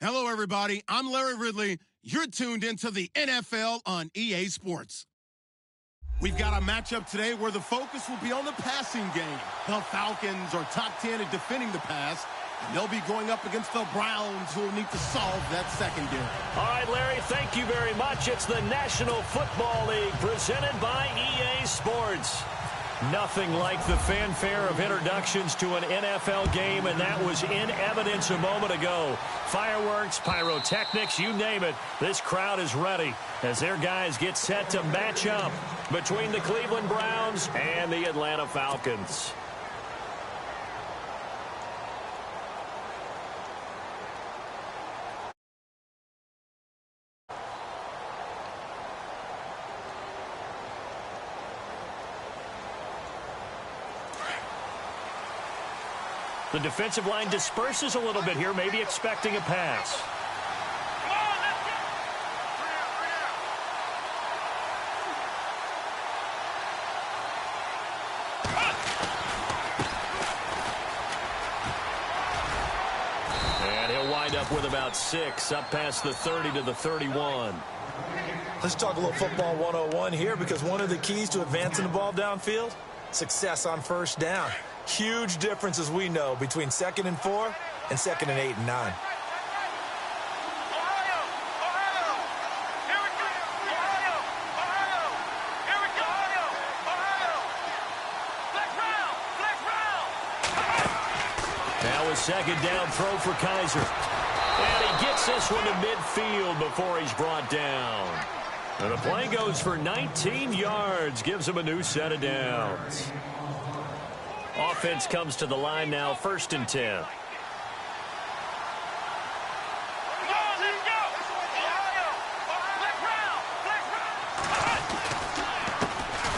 Hello, everybody. I'm Larry Ridley. You're tuned into the NFL on EA Sports. We've got a matchup today where the focus will be on the passing game. The Falcons are top 10 at defending the pass, and they'll be going up against the Browns, who will need to solve that secondary. All right, Larry, thank you very much. It's the National Football League presented by EA Sports. Nothing like the fanfare of introductions to an NFL game, and that was in evidence a moment ago. Fireworks, pyrotechnics, you name it. This crowd is ready as their guys get set to match up between the Cleveland Browns and the Atlanta Falcons. The defensive line disperses a little bit here, maybe expecting a pass. And he'll wind up with about 6, up past the 30 to the 31. Let's talk a little football 101 here, because one of the keys to advancing the ball downfield, success on first down. Huge difference, as we know, between 2nd and 4 and 2nd and 8 and 9. Now a second down throw for Kaiser. And he gets this one to midfield before he's brought down. And the play goes for 19 yards, gives him a new set of downs. Offense comes to the line now, 1st and 10.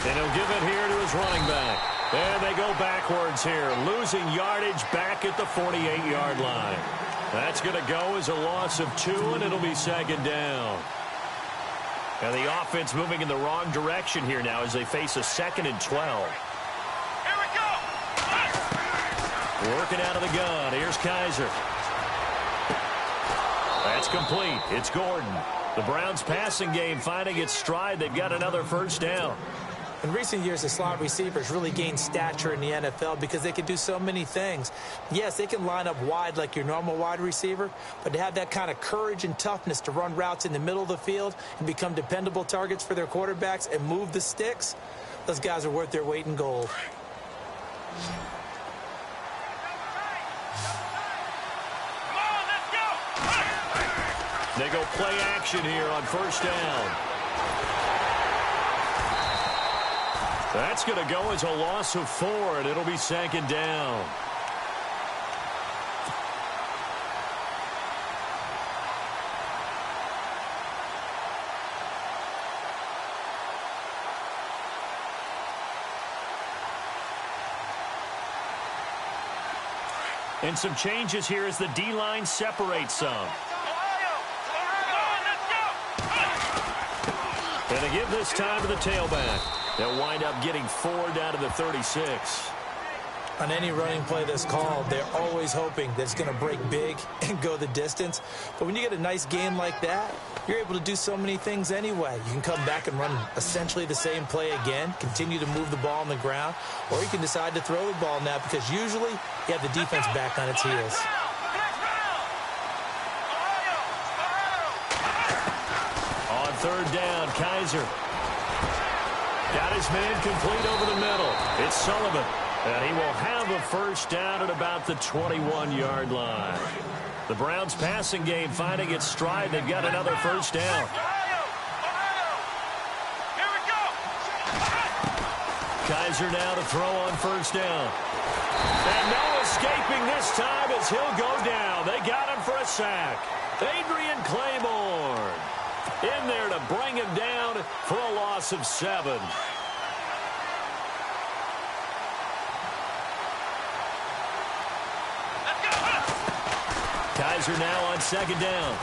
And he'll give it here to his running back. And they go backwards here, losing yardage back at the 48-yard line. That's going to go as a loss of 2, and it'll be 2nd down. And the offense moving in the wrong direction here now as they face a 2nd and 12. Working out of the gun. Here's Kaiser. That's complete. It's Gordon. The Browns passing game finding its stride. They've got another 1st down. In recent years, the slot receivers really gained stature in the NFL because they can do so many things. Yes, they can line up wide like your normal wide receiver, but to have that kind of courage and toughness to run routes in the middle of the field and become dependable targets for their quarterbacks and move the sticks, those guys are worth their weight in gold. They go play action here on 1st down. That's going to go as a loss of 4, and it'll be 2nd down. And some changes here as the D-line separates some. And they give this time to the tailback. They'll wind up getting 4 down to the 36. On any running play that's called, they're always hoping that it's going to break big and go the distance. But when you get a nice game like that, you're able to do so many things anyway. You can come back and run essentially the same play again, continue to move the ball on the ground, or you can decide to throw the ball now because usually you have the defense back on its heels. On 3rd down, Kaiser. Got his man complete over the middle. It's Sullivan. And he will have a 1st down at about the 21-yard line. The Browns passing game finding its stride. They've got another 1st down. Kaiser now to throw on 1st down. And no escaping this time as he'll go down. They got him for a sack. Adrian Claiborne in there to bring him down for a loss of 7. Kaiser now on 2nd down.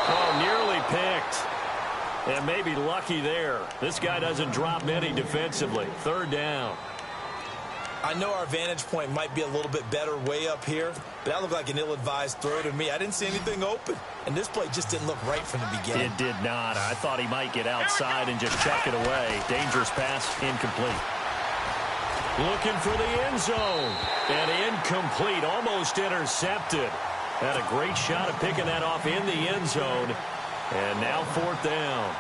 Oh, nearly picked. And maybe lucky there. This guy doesn't drop many defensively. 3rd down. I know our vantage point might be a little bit better way up here, but that looked like an ill-advised throw to me. I didn't see anything open, and this play just didn't look right from the beginning. It did not. I thought he might get outside and just chuck it away. Dangerous pass, incomplete. Looking for the end zone, and incomplete, almost intercepted. Had a great shot at picking that off in the end zone, and now 4th down.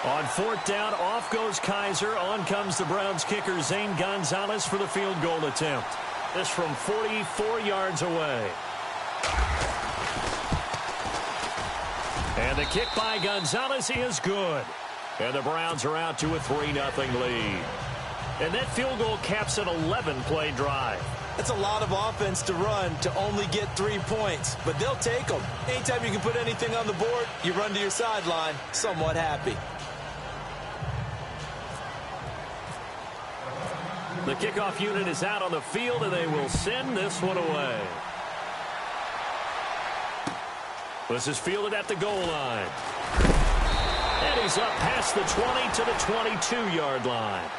On 4th down, off goes Kaiser. On comes the Browns kicker, Zane Gonzalez, for the field goal attempt. This from 44 yards away. And the kick by Gonzalez is good. And the Browns are out to a 3-0 lead. And that field goal caps an 11-play drive. That's a lot of offense to run to only get 3 points, but they'll take them. Anytime you can put anything on the board, you run to your sideline somewhat happy. The kickoff unit is out on the field, and they will send this one away. This is fielded at the goal line. And he's up past the 20 to the 22-yard line.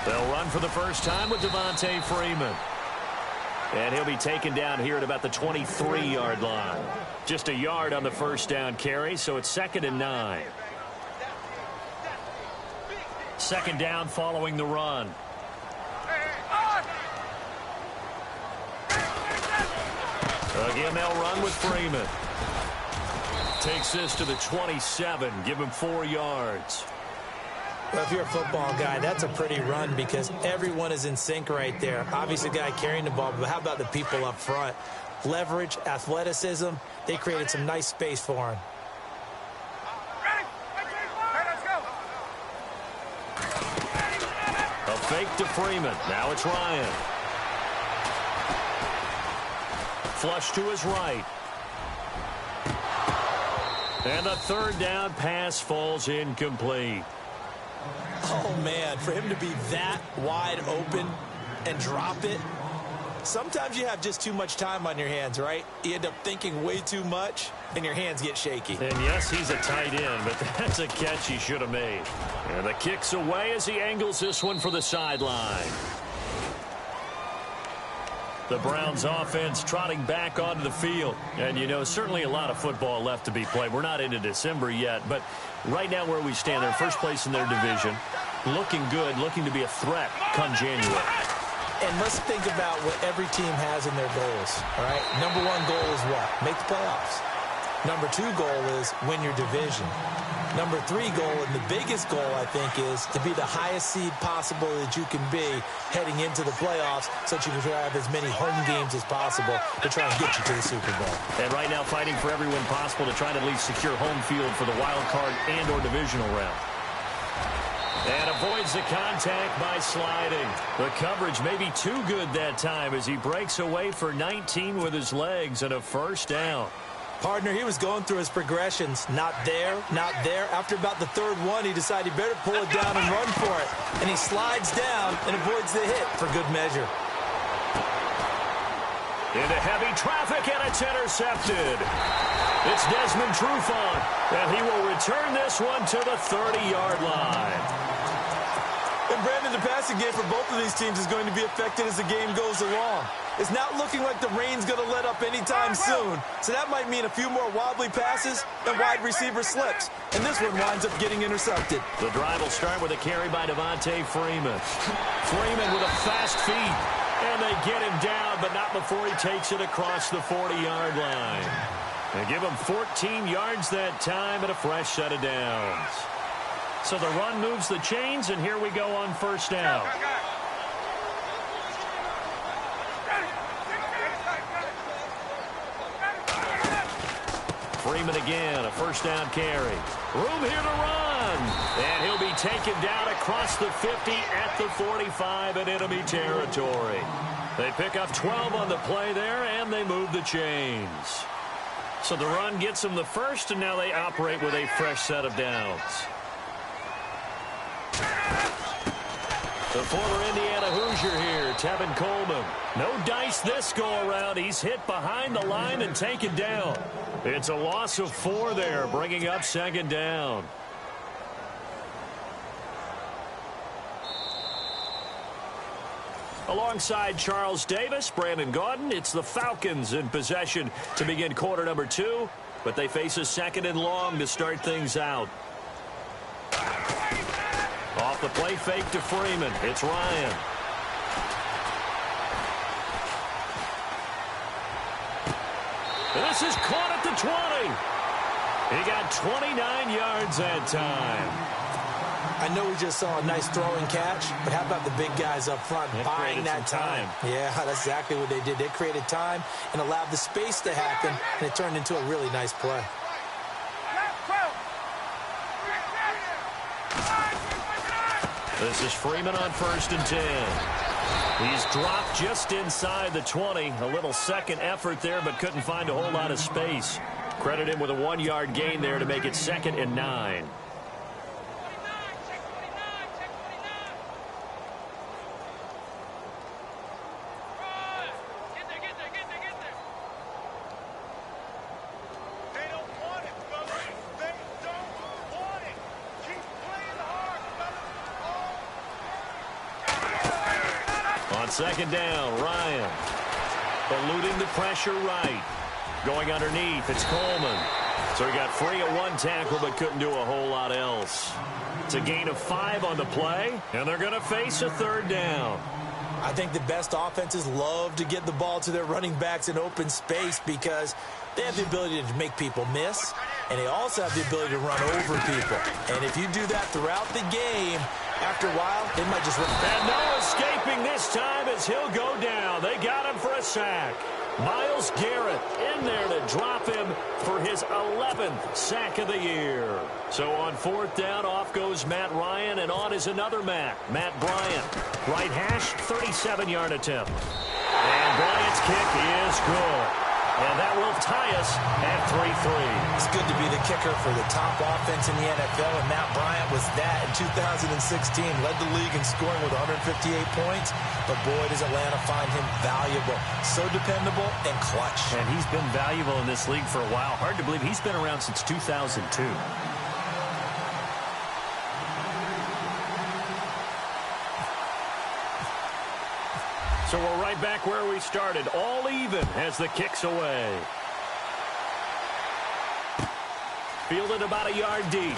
They'll run for the first time with Devontae Freeman. And he'll be taken down here at about the 23-yard line. Just a yard on the first down carry, so it's 2nd and 9. 2nd down following the run. Again, they'll run with Freeman. Takes this to the 27, give him 4 yards. Well, if you're a football guy, that's a pretty run because everyone is in sync right there. Obviously, the guy carrying the ball, but how about the people up front? Leverage, athleticism, they created some nice space for him. A fake to Freeman. Now it's Ryan. Flush to his right. And the 3rd down pass falls incomplete. Oh, man, for him to be that wide open and drop it, sometimes you have just too much time on your hands, right? You end up thinking way too much, and your hands get shaky. And, yes, he's a tight end, but that's a catch he should have made. And the kick's away as he angles this one for the sideline. The Browns offense trotting back onto the field. And, you know, certainly a lot of football left to be played. We're not into December yet, but right now where we stand, they're first place in their division. Looking good, looking to be a threat come January. And let's think about what every team has in their goals, all right? Number 1 goal is what? Make the playoffs. Number 2 goal is win your division. Number 3 goal, and the biggest goal, I think, is to be the highest seed possible that you can be heading into the playoffs so that you can have as many home games as possible to try and get you to the Super Bowl. And right now fighting for every win possible to try to at least secure home field for the wild card and or divisional round. And avoids the contact by sliding. The coverage may be too good that time as he breaks away for 19 with his legs and a 1st down. Partner, he was going through his progressions. Not there, not there. After about the 3rd one, he decided he better pull it down and run for it. And he slides down and avoids the hit for good measure. Into heavy traffic, and it's intercepted. It's Desmond Trufant, and he will return this one to the 30-yard line. And Brandon, the passing game for both of these teams is going to be affected as the game goes along. It's not looking like the rain's going to let up anytime soon. So that might mean a few more wobbly passes and wide receiver slips. And this one winds up getting intercepted. The drive will start with a carry by Devontae Freeman. Freeman with a fast feet. And they get him down, but not before he takes it across the 40-yard line. They give him 14 yards that time and a fresh set of downs. So the run moves the chains, and here we go on 1st down. Freeman again, a first down carry. Room here to run. And he'll be taken down across the 50 at the 45 in enemy territory. They pick up 12 on the play there, and they move the chains. So the run gets them the first, and now they operate with a fresh set of downs. The former Indiana Hoosier here, Tevin Coleman. No dice this go-around. He's hit behind the line and taken down. It's a loss of 4 there, bringing up second down. Alongside Charles Davis, Brandon Gaudin, it's the Falcons in possession to begin quarter number 2, but they face a second and long to start things out. Off the play fake to Freeman. It's Ryan. This is caught at the 20. He got 29 yards that time. I know we just saw a nice throwing catch, but how about the big guys up front buying that time? Yeah, that's exactly what they did. They created time and allowed the space to happen, and it turned into a really nice play. This is Freeman on 1st and 10. He's dropped just inside the 20. A little second effort there, but couldn't find a whole lot of space. Credit him with a 1-yard gain there to make it 2nd and 9. On 2nd down, Ryan. Eluding the pressure right. Going underneath, it's Coleman. So he got free at 1 tackle, but couldn't do a whole lot else. It's a gain of 5 on the play, and they're going to face a 3rd down. I think the best offenses love to get the ball to their running backs in open space because they have the ability to make people miss, and they also have the ability to run over people. And if you do that throughout the game, after a while, it might just run. And no escaping this time as he'll go down. They got him for a sack. Myles Garrett in there to drop him for his 11th sack of the year. So on 4th down, off goes Matt Ryan, and on is another Matt Bryant. Right hash, 37-yard attempt. And Bryant's kick is good. And that will tie us at 3-3. It's good to be the kicker for the top offense in the NFL, and Matt Bryant was that in 2016. Led the league in scoring with 158 points, but boy, does Atlanta find him valuable. So dependable and clutch. And he's been valuable in this league for a while. Hard to believe he's been around since 2002. So we're right back where we started, all even as the kick's away. Fielded about a yard deep.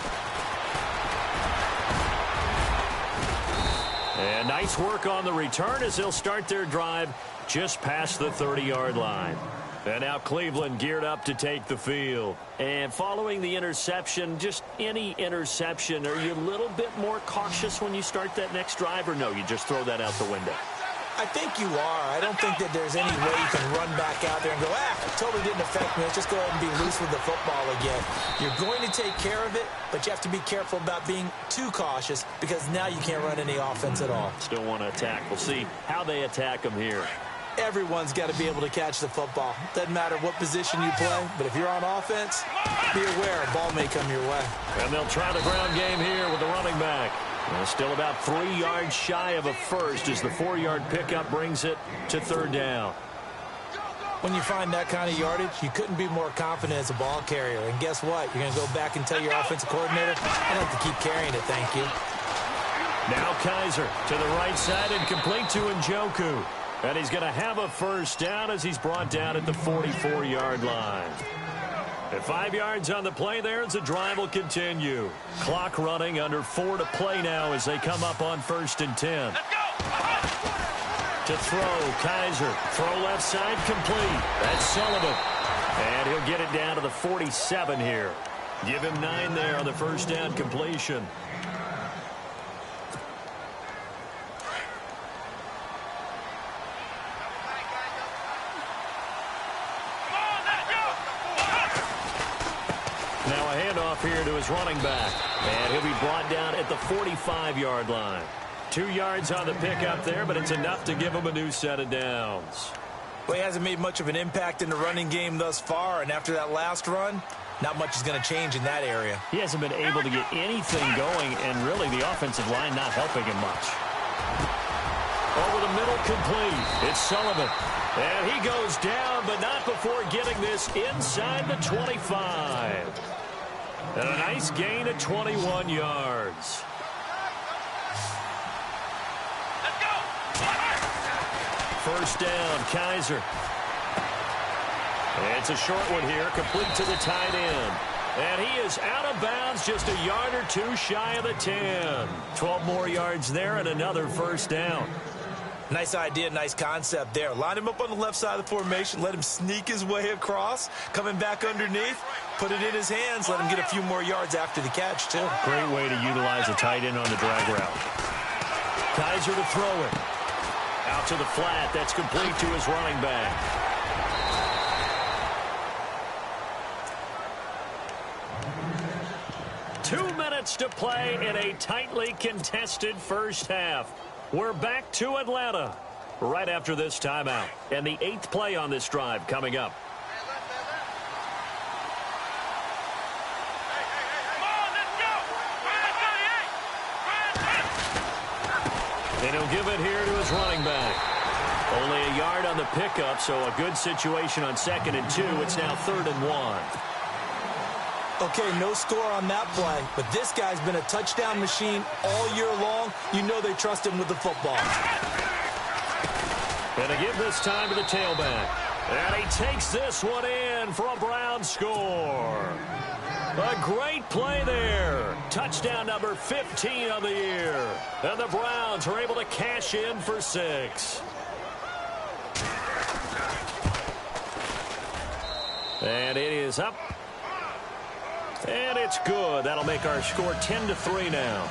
And nice work on the return as they'll start their drive just past the 30-yard line. And now Cleveland geared up to take the field. And following the interception, just any interception, are you a little bit more cautious when you start that next drive, or no, you just throw that out the window? I think you are. I don't think that there's any way you can run back out there and go, totally didn't affect me. Let's just go ahead and be loose with the football again. You're going to take care of it, but you have to be careful about being too cautious because now you can't run any offense at all. Still want to attack. We'll see how they attack them here. Everyone's got to be able to catch the football. Doesn't matter what position you play, but if you're on offense, be aware a ball may come your way. And they'll try the ground game here with the running back. Still about 3 yards shy of a first as the 4-yard pickup brings it to 3rd down. When you find that kind of yardage, you couldn't be more confident as a ball carrier. And guess what? You're going to go back and tell your offensive coordinator, I'd like to keep carrying it, thank you. Now Kaiser to the right side and complete to Njoku. And he's going to have a first down as he's brought down at the 44-yard line. At 5 yards on the play there as the drive will continue. Clock running, under 4 to play now as they come up on 1st and 10. To throw, Kaiser. Throw left side, complete. That's Sullivan. And he'll get it down to the 47 here. Give him 9 there on the first down completion. off here to his running back. And he'll be brought down at the 45-yard line. 2 yards on the pickup there, but it's enough to give him a new set of downs. Well, he hasn't made much of an impact in the running game thus far, and after that last run, not much is going to change in that area. He hasn't been able to get anything going, and really the offensive line not helping him much. Over the middle, complete. It's Sullivan. And he goes down, but not before getting this inside the 25. And a nice gain of 21 yards. Let's go! First down, Kaiser. It's a short one here, complete to the tight end. And he is out of bounds, just a yard or two shy of the 10. 12 more yards there and another first down. Nice idea, nice concept there. Line him up on the left side of the formation, let him sneak his way across, coming back underneath, put it in his hands, let him get a few more yards after the catch, too. Great way to utilize a tight end on the drag route. Kaiser to throw it. Out to the flat, that's complete to his running back. To play in a tightly contested first half. We're back to Atlanta right after this timeout. And the 8th play on this drive coming up. And he'll give it here to his running back. Only a yard on the pickup, so a good situation on 2nd and 2. It's now 3rd and 1. Okay, no score on that play, but this guy's been a touchdown machine all year long. You know they trust him with the football. And to give this time to the tailback. And he takes this one in for a Brown score. A great play there. Touchdown number 15 of the year. And the Browns are able to cash in for 6. And it is up. And it's good. That'll make our score 10-3 now.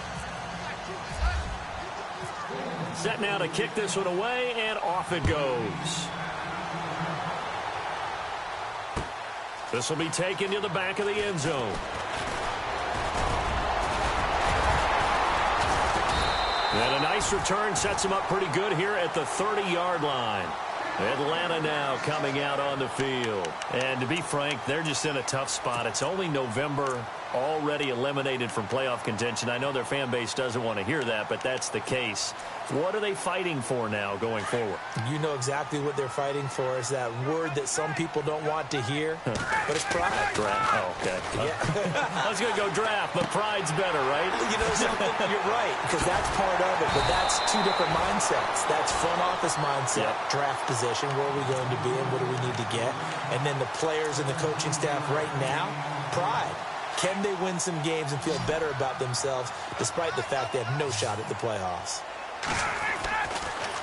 Set now to kick this one away, and off it goes. This will be taken to the back of the end zone. And a nice return sets him up pretty good here at the 30-yard line. Atlanta now coming out on the field. And to be frank, they're just in a tough spot. It's only November, already eliminated from playoff contention. I know their fan base doesn't want to hear that, but that's the case. What are they fighting for now going forward? You know exactly what they're fighting for. Is that word that some people don't want to hear, but it's pride. Draft. Oh, okay. Yeah. I was going to go draft, but pride's better, right? You know something? You're right, because that's part of it, but that's two different mindsets. That's front office mindset, draft position, where are we going to be and what do we need to get? And then the players and the coaching staff right now, pride. Can they win some games and feel better about themselves despite the fact they have no shot at the playoffs?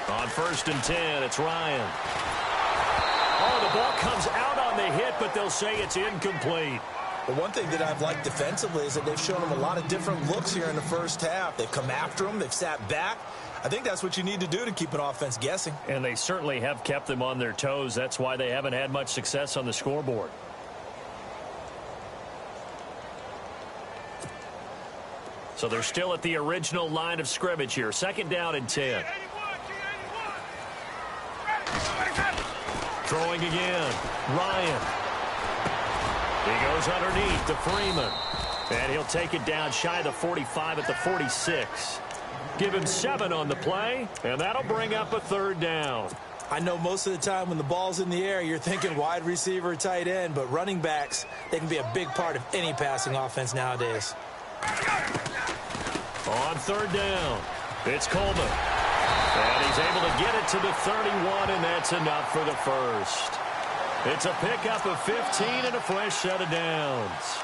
On 1st and 10, it's Ryan. Oh, the ball comes out on the hit, but they'll say it's incomplete. Well, one thing that I've liked defensively is that they've shown them a lot of different looks here in the first half. They've come after them. They've sat back. I think that's what you need to do to keep an offense guessing. And they certainly have kept them on their toes. That's why they haven't had much success on the scoreboard. So they're still at the original line of scrimmage here. 2nd down and 10. Throwing again. Ryan. He goes underneath to Freeman. And he'll take it down shy of the 45 at the 46. Give him 7 on the play, and that'll bring up a 3rd down. I know most of the time when the ball's in the air, you're thinking wide receiver, tight end, but running backs, they can be a big part of any passing offense nowadays. On 3rd down, it's Coleman. And he's able to get it to the 31, and that's enough for the first. It's a pickup of 15 and a fresh set of downs.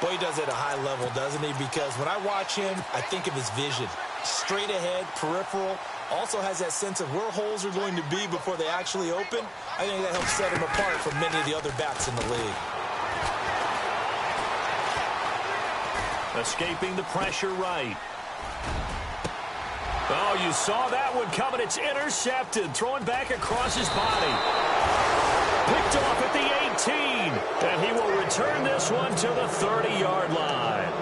Boy, he does it at a high level, doesn't he? Because when I watch him, I think of his vision. Straight ahead, peripheral, also has that sense of where holes are going to be before they actually open. I think that helps set him apart from many of the other backs in the league. Escaping the pressure right. Oh, you saw that one coming. It's intercepted. Throwing back across his body. Picked off at the 18. And he will return this one to the 30-yard line.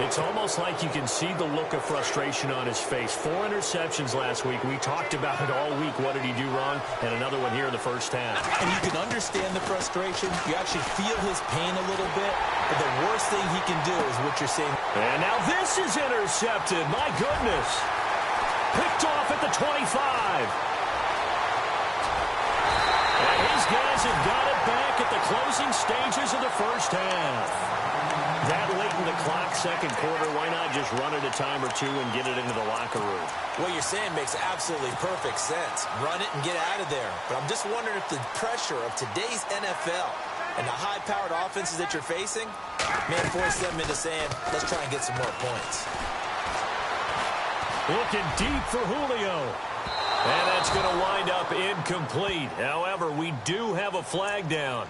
It's almost like you can see the look of frustration on his face. 4 interceptions last week. We talked about it all week. What did he do wrong? And another one here in the first half. And you can understand the frustration. You actually feel his pain a little bit. But the worst thing he can do is what you're saying. And now this is intercepted. My goodness. Picked off at the 25. And his guys have got it back at the closing stages of the first half. That late in the clock, second quarter, why not just run it a time or two and get it into the locker room? What you're saying makes absolutely perfect sense. Run it and get out of there. But I'm just wondering if the pressure of today's NFL and the high-powered offenses that you're facing may force them into saying, let's try and get some more points. Looking deep for Julio. And that's going to wind up incomplete. However, we do have a flag down.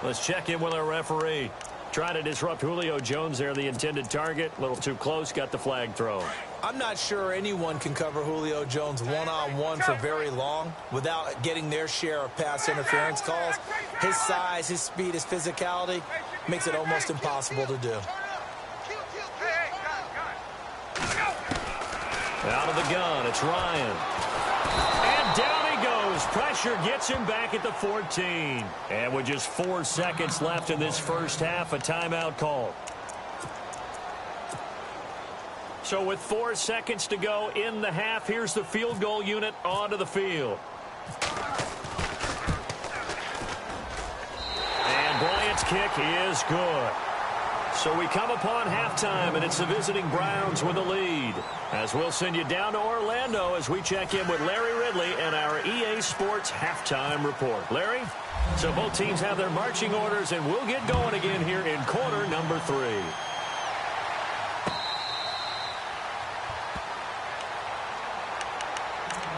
Let's check in with our referee. Trying to disrupt Julio Jones there, the intended target. A little too close, got the flag thrown. I'm not sure anyone can cover Julio Jones one-on-one for very long without getting their share of pass interference calls. His size, his speed, his physicality makes it almost impossible to do. Out of the gun, it's Ryan. And down he goes. Pressure gets him back at the 14. And with just 4 seconds left in this first half, a timeout call. So with 4 seconds to go in the half, here's the field goal unit onto the field. And Bryant's kick is good. So we come upon halftime, and it's the visiting Browns with a lead. As we'll send you down to Orlando as we check in with Larry Ridley and our EA Sports halftime report. Larry? So both teams have their marching orders, and we'll get going again here in quarter number 3.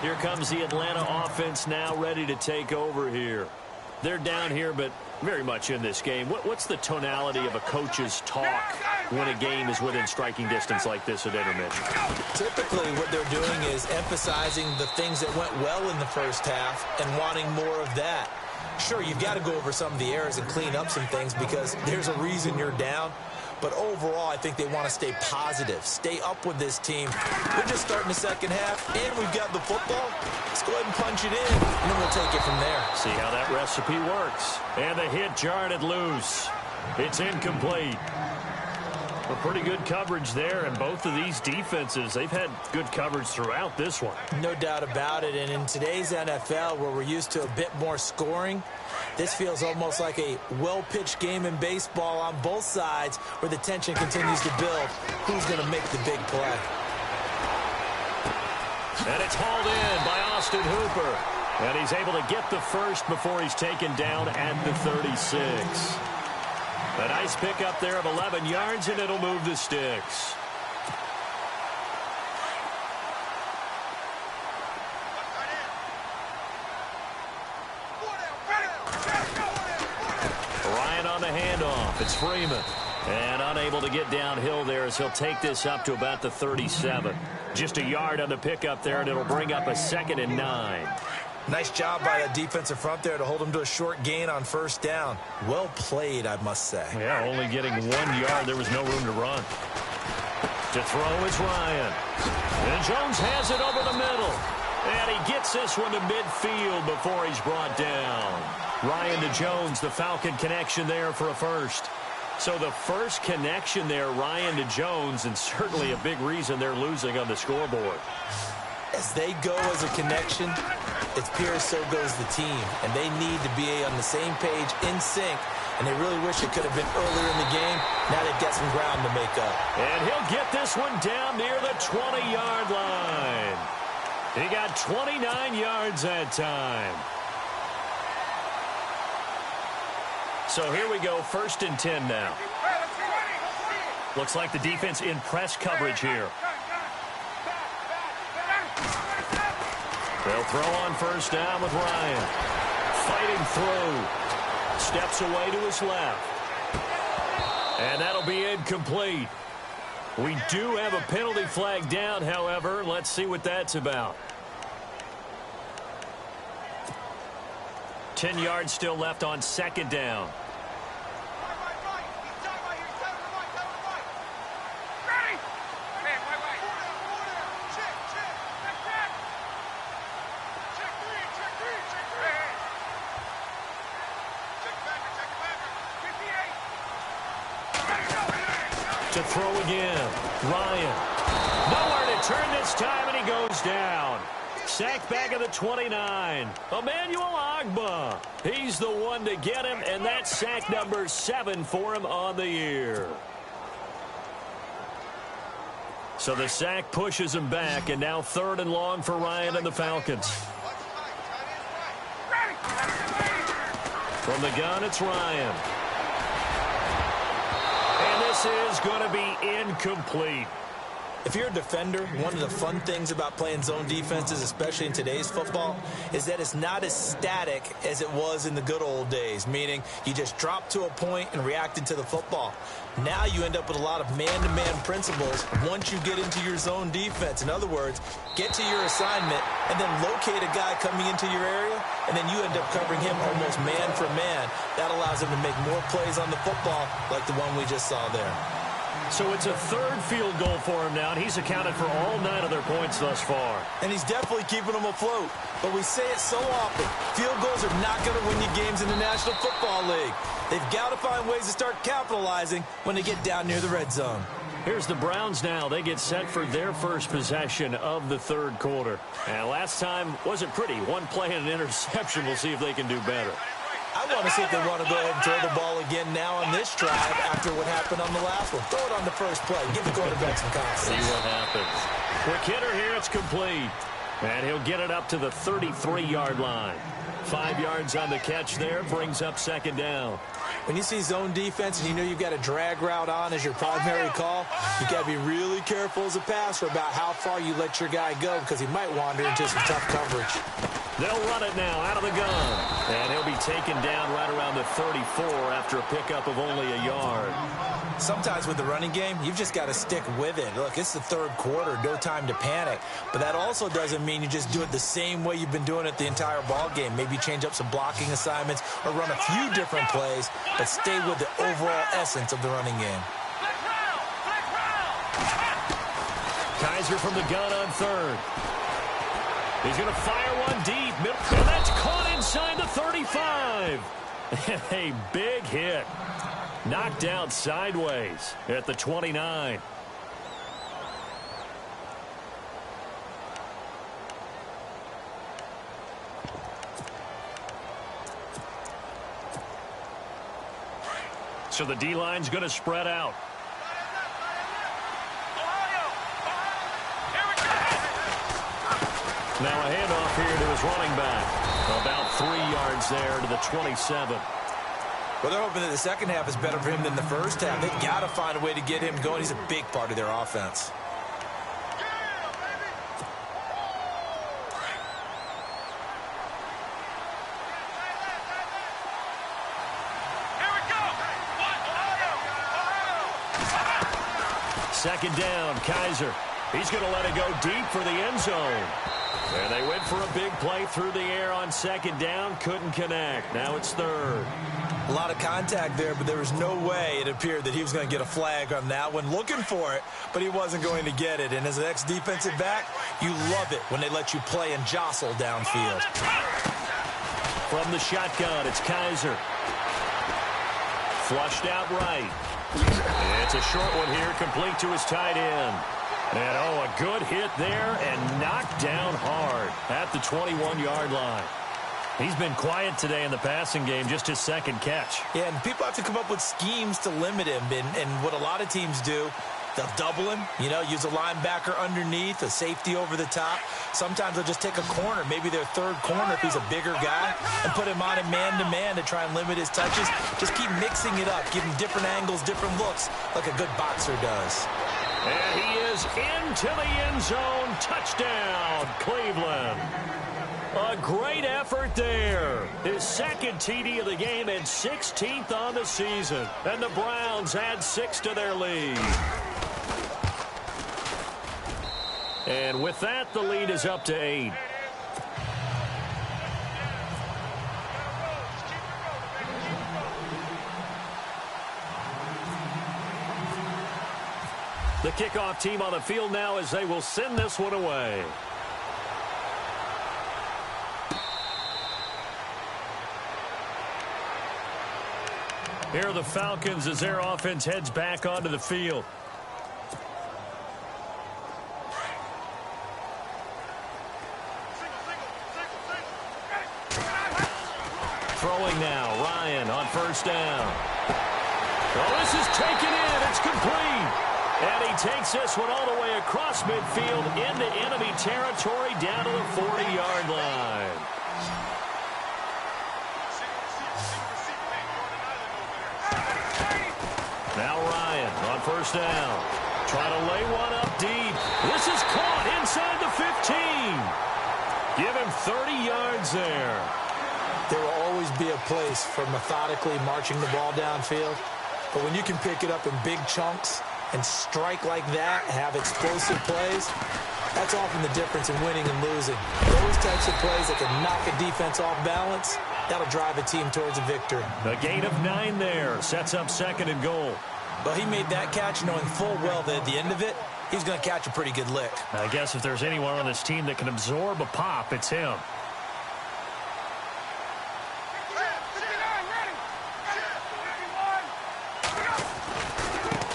Here comes the Atlanta offense now ready to take over here. They're down here, but very much in this game. What's the tonality of a coach's talk when a game is within striking distance like this at intermission? Typically, what they're doing is emphasizing the things that went well in the first half and wanting more of that. Sure, you've got to go over some of the errors and clean up some things because there's a reason you're down. But overall, I think they want to stay positive, stay up with this team. We're just starting the second half, and we've got the football. Let's go ahead and punch it in, and then we'll take it from there. See how that recipe works. And the hit jarred it loose. It's incomplete. Well, pretty good coverage there, and both of these defenses, they've had good coverage throughout this one. No doubt about it, and in today's NFL, where we're used to a bit more scoring, this feels almost like a well-pitched game in baseball on both sides where the tension continues to build. Who's going to make the big play? And it's hauled in by Austin Hooper. And he's able to get the first before he's taken down at the 36. A nice pickup there of 11 yards, and it'll move the sticks. Ryan on the handoff. It's Freeman. And unable to get downhill there as he'll take this up to about the 37. Just a yard on the pickup there, and it'll bring up a 2nd and 9. Nice job by that defensive front there to hold him to a short gain on first down. Well played, I must say. Yeah, only getting 1 yard. There was no room to run. To throw is Ryan. And Jones has it over the middle. And he gets this one to midfield before he's brought down. Ryan to Jones, the Falcon connection there for a first. So the first connection there, Ryan to Jones, and certainly a big reason they're losing on the scoreboard. As they go as a connection, it's Pierce, so goes the team. And they need to be on the same page, in sync. And they really wish it could have been earlier in the game. Now they've got some ground to make up. And he'll get this one down near the 20-yard line. He got 29 yards that time. So here we go, 1st and 10 now. Looks like the defense in press coverage here. They'll throw on first down with Ryan. Fighting through. Steps away to his left. And that'll be incomplete. We do have a penalty flag down, however. Let's see what that's about. 10 yards still left on second down. To throw again. Ryan. Nowhere to turn this time, and he goes down. Sacked back at the 29. Emmanuel Ogbah. He's the one to get him, and that's sack number 7 for him on the year. So the sack pushes him back, and now 3rd and long for Ryan and the Falcons. From the gun, it's Ryan. And this is going to be incomplete. If you're a defender, one of the fun things about playing zone defenses, especially in today's football, is that it's not as static as it was in the good old days, meaning you just drop to a point and reacted to the football. Now you end up with a lot of man-to-man principles once you get into your zone defense. In other words, get to your assignment and then locate a guy coming into your area, and then you end up covering him almost man for man. That allows him to make more plays on the football like the one we just saw there. So it's a 3rd field goal for him now, and he's accounted for all 9 of their points thus far. And he's definitely keeping them afloat. But we say it so often, field goals are not going to win you games in the National Football League. They've got to find ways to start capitalizing when they get down near the red zone. Here's the Browns now. They get set for their first possession of the 3rd quarter. And last time wasn't pretty. One play and an interception. We'll see if they can do better. I want to see if they want to go ahead and throw the ball again now on this drive after what happened on the last one. Throw it on the first play. Give the quarterback some confidence. See what happens. Quick hitter here. It's complete. And he'll get it up to the 33-yard line. 5 yards on the catch there. Brings up 2nd down. When you see zone defense and you know you've got a drag route on as your primary call, you got to be really careful as a passer about how far you let your guy go because he might wander into some tough coverage. They'll run it now out of the gun. And he'll be taken down right around the 34 after a pickup of only a yard. Sometimes with the running game, you've just got to stick with it. Look, it's the 3rd quarter, no time to panic. But that also doesn't mean you just do it the same way you've been doing it the entire ball game. Maybe change up some blocking assignments or run a few different plays, but stay with the overall essence of the running game. Kaiser from the gun on 3rd. He's going to fire one deep. And that's caught inside the 35. And a big hit. Knocked down sideways at the 29. So the D-line's going to spread out. Now a handoff here to his running back. About 3 yards there to the 27. Well, they're hoping that the second half is better for him than the first half. They've got to find a way to get him going. He's a big part of their offense. Second down, Kaiser. He's going to let it go deep for the end zone. And they went for a big play through the air on 2nd down. Couldn't connect. Now it's 3rd. A lot of contact there, but there was no way it appeared that he was going to get a flag on that one. Looking for it, but he wasn't going to get it. And as an ex-defensive back, you love it when they let you play and jostle downfield. From the shotgun, it's Kaiser. Flushed out right. It's a short one here, complete to his tight end. And, oh, a good hit there and knocked down hard at the 21-yard line. He's been quiet today in the passing game, just his 2nd catch. Yeah, and people have to come up with schemes to limit him. And what a lot of teams do, they'll double him, use a linebacker underneath, a safety over the top. Sometimes they'll just take a corner, maybe their 3rd corner if he's a bigger guy, and put him on a man-to-man to try and limit his touches. Just keep mixing it up, give him different angles, different looks, like a good boxer does. And he is into the end zone. Touchdown, Cleveland. A great effort there. His 2nd TD of the game and 16th on the season. And the Browns add 6 to their lead. And with that, the lead is up to 8. The kickoff team on the field now as they will send this one away. Here are the Falcons as their offense heads back onto the field. Throwing now, Ryan on first down. Oh, this is taken in. It's complete. And he takes this one all the way across midfield into enemy territory down to the 40-yard line. Now Ryan on first down. Trying to lay one up deep. This is caught inside the 15. Give him 30 yards there. There will always be a place for methodically marching the ball downfield. But when you can pick it up in big chunks and strike like that, have explosive plays, that's often the difference in winning and losing. Those types of plays that can knock a defense off balance, that'll drive a team towards a victory. A gain of 9 there. Sets up 2nd and goal. Well, he made that catch knowing full well that at the end of it, he's going to catch a pretty good lick. I guess if there's anyone on this team that can absorb a pop, it's him.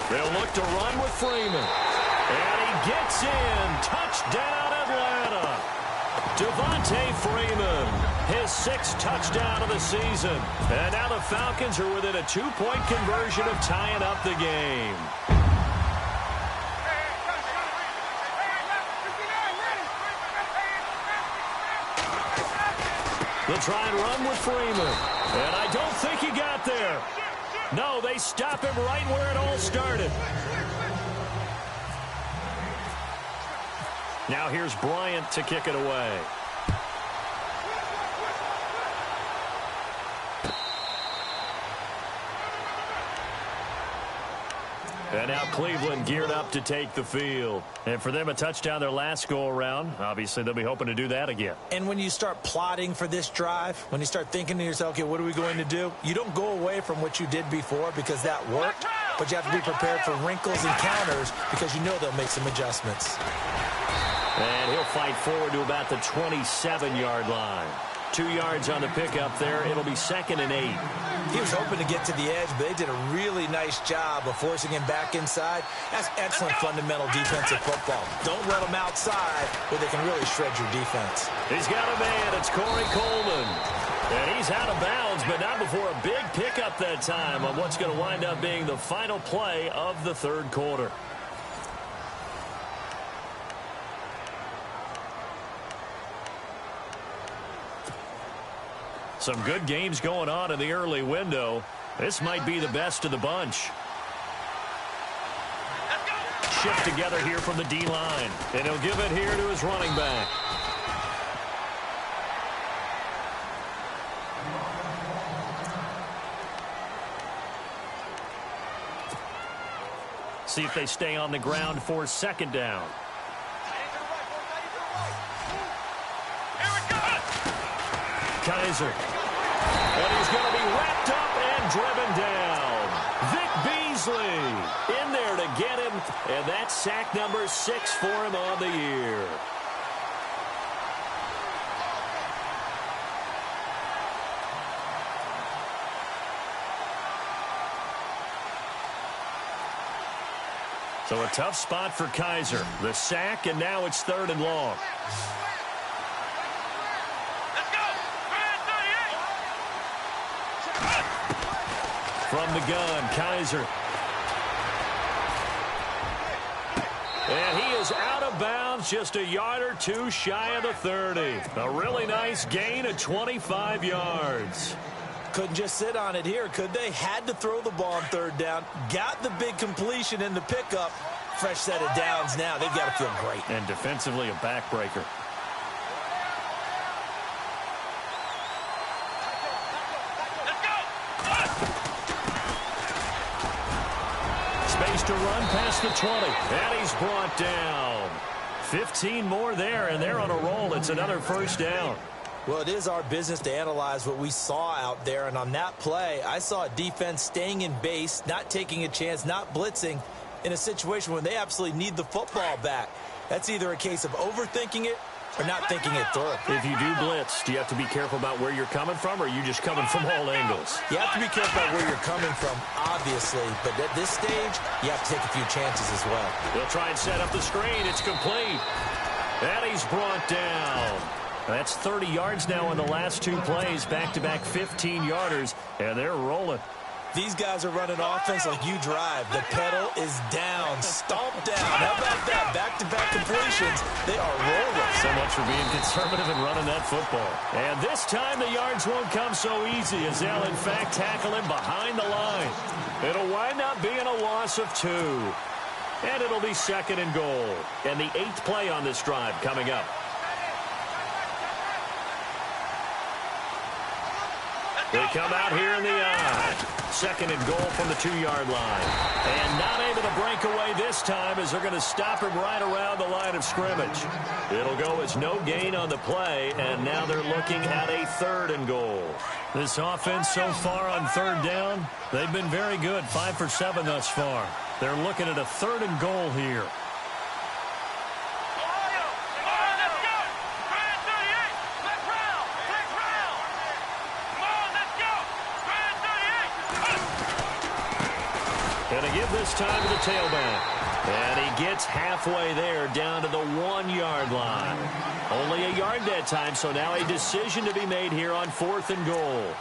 They'll look to run with Freeman. And he gets in. Touchdown, Atlanta. Devontae Freeman, his 6th touchdown of the season. And now the Falcons are within a 2-point conversion of tying up the game. They'll try and run with Freeman. And I don't think he got there. No, they stop him right where it all started. Now here's Bryant to kick it away. And now Cleveland geared up to take the field. And for them, a touchdown their last go-around. Obviously, they'll be hoping to do that again. And when you start plotting for this drive, when you start thinking to yourself, okay, what are we going to do? You don't go away from what you did before because that worked, but you have to be prepared for wrinkles and counters because you know they'll make some adjustments. And he'll fight forward to about the 27-yard line. 2 yards on the pickup there. It'll be 2nd and 8. He was hoping to get to the edge, but they did a really nice job of forcing him back inside. That's excellent fundamental defensive football. Don't let him outside where they can really shred your defense. He's got a man. It's Corey Coleman. And he's out of bounds, but not before a big pickup that time on what's going to wind up being the final play of the 3rd quarter. Some good games going on in the early window. This might be the best of the bunch. Shift together here from the D-line. And he'll give it here to his running back. See if they stay on the ground for 2nd down. Kaiser. And he's going to be wrapped up and driven down. Vic Beasley in there to get him. And that's sack number 6 for him on the year. So a tough spot for Kaiser. The sack, and now it's 3rd and long. From the gun, Kaiser. And he is out of bounds, just a yard or 2 shy of the 30. A really nice gain of 25 yards. Couldn't just sit on it here, could they? Had to throw the ball on 3rd down. Got the big completion in the pickup. Fresh set of downs now. They've got to feel great. And defensively, a backbreaker. Space to run past the 20. And he's brought down. 15 more there, and they're on a roll. It's another 1st down. Well, it is our business to analyze what we saw out there. And on that play, I saw a defense staying in base, not taking a chance, not blitzing, in a situation when they absolutely need the football back. That's either a case of overthinking it or not thinking it through. If you do blitz, do you have to be careful about where you're coming from, or are you just coming from all angles? You have to be careful about where you're coming from, obviously, but at this stage, you have to take a few chances as well. They'll try and set up the screen. It's complete. And he's brought down. That's 30 yards now in the last two plays, back-to-back 15-yarders, and they're rolling. These guys are running offense like you drive. The pedal is down, stomped down. How about that? Back-to-back completions. They are rolling. So much for being conservative and running that football. And this time the yards won't come so easy as they'll, in fact, tackle him behind the line. It'll wind up being a loss of 2. And it'll be 2nd and goal. And the 8th play on this drive coming up. They come out here in the eye. 2nd and goal from the 2-yard line. And not able to break away this time as they're going to stop him right around the line of scrimmage. It'll go as no gain on the play, and now they're looking at a 3rd and goal. This offense so far on 3rd down, they've been very good, 5 for 7 thus far. They're looking at a 3rd and goal here. Going to give this time to the tailback. And he gets halfway there down to the 1-yard line. Only a yard that time, so now a decision to be made here on 4th and goal.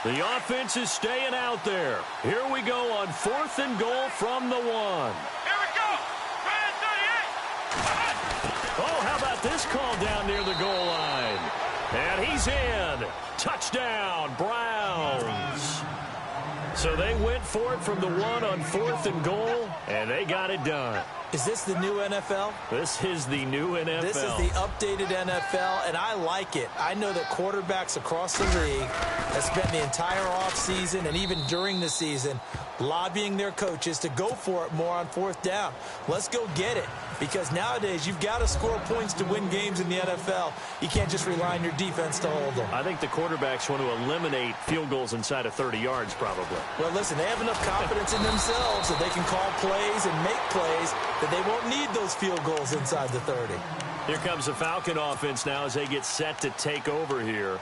The offense is staying out there. Here we go on 4th and goal from the 1. Here we go. Brand 38. Oh, how about this call down near the goal line? And he's in. Touchdown, Browns. So they went for it from the 1 on 4th and goal, and they got it done. Is this the new NFL? This is the new NFL. This is the updated NFL, and I like it. I know that quarterbacks across the league have spent the entire offseason and even during the season lobbying their coaches to go for it more on 4th down. Let's go get it, because nowadays you've got to score points to win games in the NFL. You can't just rely on your defense to hold them. I think the quarterbacks want to eliminate field goals inside of 30 yards probably. Well, listen, they have enough confidence in themselves that they can call plays and make plays that they won't need those field goals inside the 30. Here comes the Falcon offense now as they get set to take over here.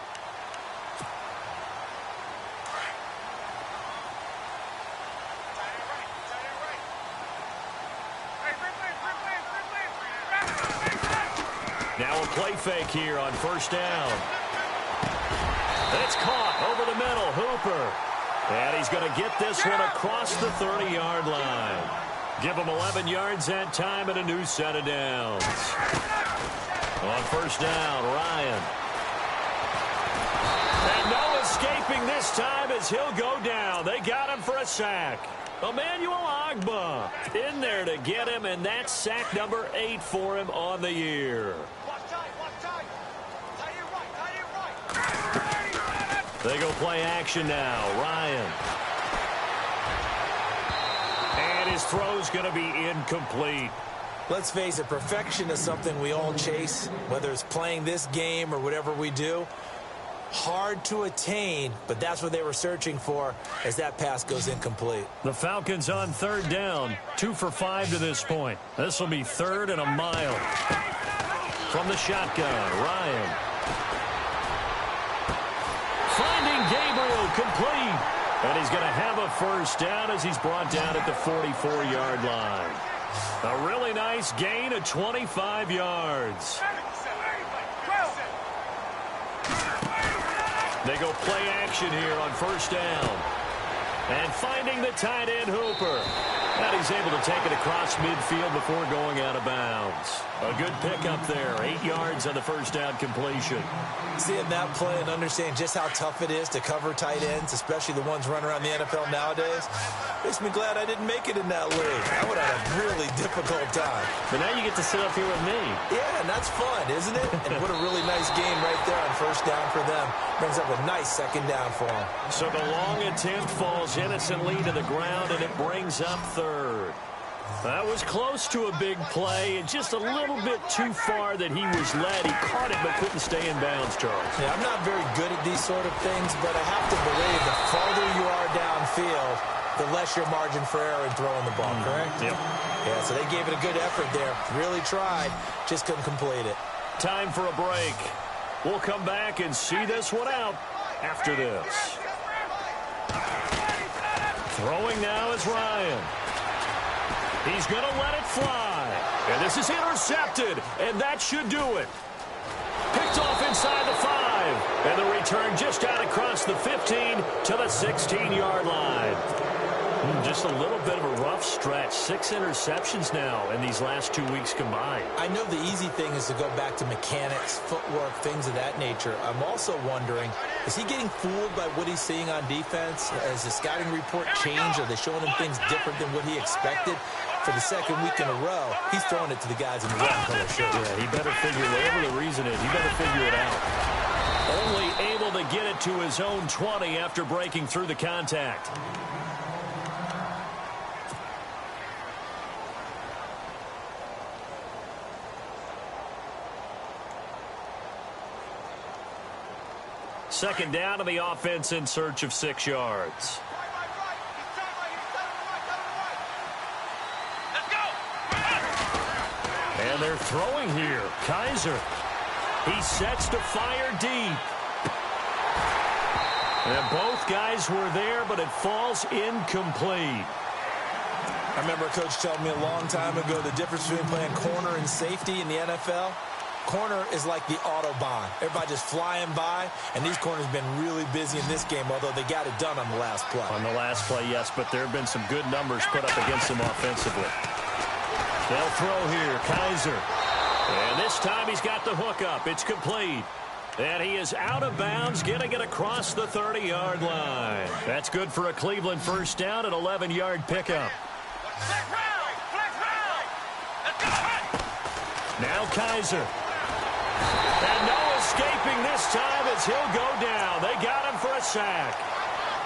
Now a play fake here on 1st down. It's caught over the middle. Hooper. And he's going to get this one across the 30-yard line. Give him 11 yards that time and a new set of downs. On 1st down, Ryan. And no escaping this time as he'll go down. They got him for a sack. Emmanuel Ogbah in there to get him, and that's sack number 8 for him on the year. They go play action now. Ryan. And his throw's going to be incomplete. Let's face it, perfection is something we all chase, whether it's playing this game or whatever we do. Hard to attain, but that's what they were searching for as that pass goes incomplete. The Falcons on 3rd down, 2 for 5 to this point. This will be 3rd and a mile. From the shotgun, Ryan. Finding Gabriel complete. And he's going to have a 1st down as he's brought down at the 44-yard line. A really nice gain of 25 yards. They go play action here on 1st down. And finding the tight end, Hooper. And he's able to take it across midfield before going out of bounds. A good pickup there. 8 yards on the first down completion. Seeing that play and understanding just how tough it is to cover tight ends, especially the ones running around the NFL nowadays, makes me glad I didn't make it in that league. I would have had a really difficult time. But now you get to sit up here with me. Yeah, and that's fun, isn't it? And what a really nice game right there on first down for them. Brings up a nice second down for them. So the long attempt falls innocently to the ground, and it brings up third. That was close to a big play, and just a little bit too far that he was led. He caught it but couldn't stay in bounds, Charles. Yeah, I'm not very good at these sort of things, but I have to believe the farther you are downfield, the less your margin for error in throwing the ball, correct? Yep. Yeah, so they gave it a good effort there. Really tried, just couldn't complete it. Time for a break. We'll come back and see this one out after this. Throwing now is Ryan. He's going to let it fly. And this is intercepted, and that should do it. Picked off inside the 5. And the return just out across the 15 to the 16-yard line. Just a little bit of a rough stretch. 6 interceptions now in these last 2 weeks combined. I know the easy thing is to go back to mechanics, footwork, things of that nature. I'm also wondering, is he getting fooled by what he's seeing on defense? Has the scouting report changed? Are they showing him things different than what he expected? For the second week in a row, he's throwing it to the guys in the red color shirt. Yeah, he better figure, whatever the reason is, he better figure it out. Only able to get it to his own 20 after breaking through the contact. Second down to the offense in search of 6 yards. And they're throwing here. Kaiser. He sets to fire deep. And both guys were there, but it falls incomplete. I remember a coach telling me a long time ago the difference between playing corner and safety in the NFL. Corner is like the Autobahn. Everybody just flying by, and these corners have been really busy in this game, although they got it done on the last play. On the last play, yes, but there have been some good numbers put up against them offensively. They'll throw here, Kaiser. And this time he's got the hook up. It's complete. And he is out of bounds, getting it across the 30-yard line. That's good for a Cleveland first down, an 11-yard pickup. Now Kaiser. And no escaping this time as he'll go down. They got him for a sack.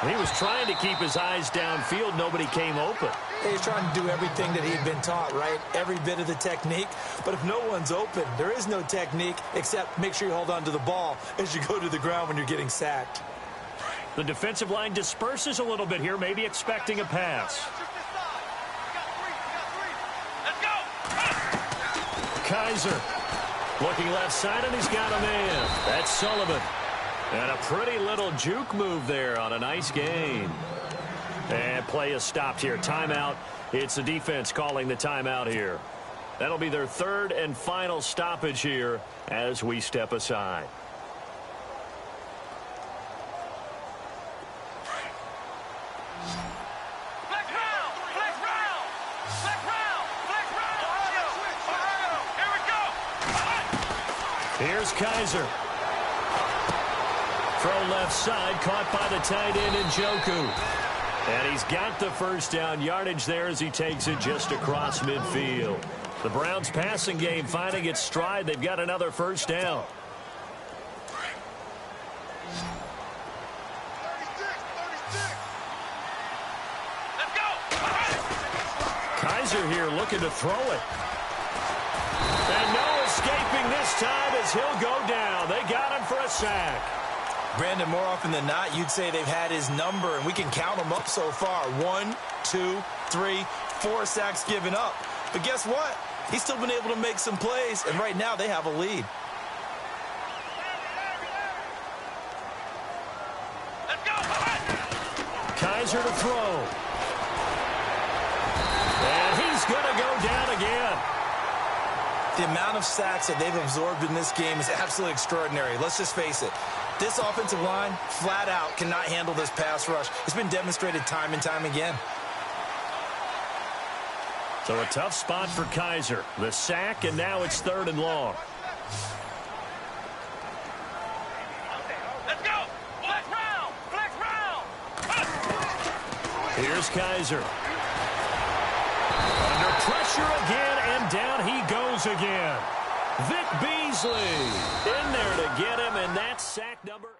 He was trying to keep his eyes downfield. Nobody came open. He's trying to do everything that he'd been taught, right? Every bit of the technique. But if no one's open, there is no technique except make sure you hold on to the ball as you go to the ground when you're getting sacked. The defensive line disperses a little bit here, maybe expecting a pass. Kaiser looking left side, and he's got a man. That's Sullivan. And a pretty little juke move there on a nice gain. And play is stopped here. Timeout. It's the defense calling the timeout here. That'll be their third and final stoppage here as we step aside. Here's Kaiser. Throw left side, caught by the tight end Njoku. And he's got the first down yardage there as he takes it just across midfield. The Browns passing game finding its stride. They've got another first down. Kaiser here looking to throw it. And no escaping this time as he'll go down. They got him for a sack. Brandon, more often than not, you'd say they've had his number, and we can count them up so far. 1, 2, 3, 4 sacks given up. But guess what? He's still been able to make some plays, and right now they have a lead. Let's go. Kaiser to throw. And he's going to go down again. The amount of sacks that they've absorbed in this game is absolutely extraordinary. Let's just face it. This offensive line, flat out, cannot handle this pass rush. It's been demonstrated time and time again. So a tough spot for Kaiser. The sack, and now it's 3rd and long. Let's go. Flex round. Flex round. Here's Kaiser. Under pressure again, and down he goes again. Vic Beasley in there to get him, and that's sack number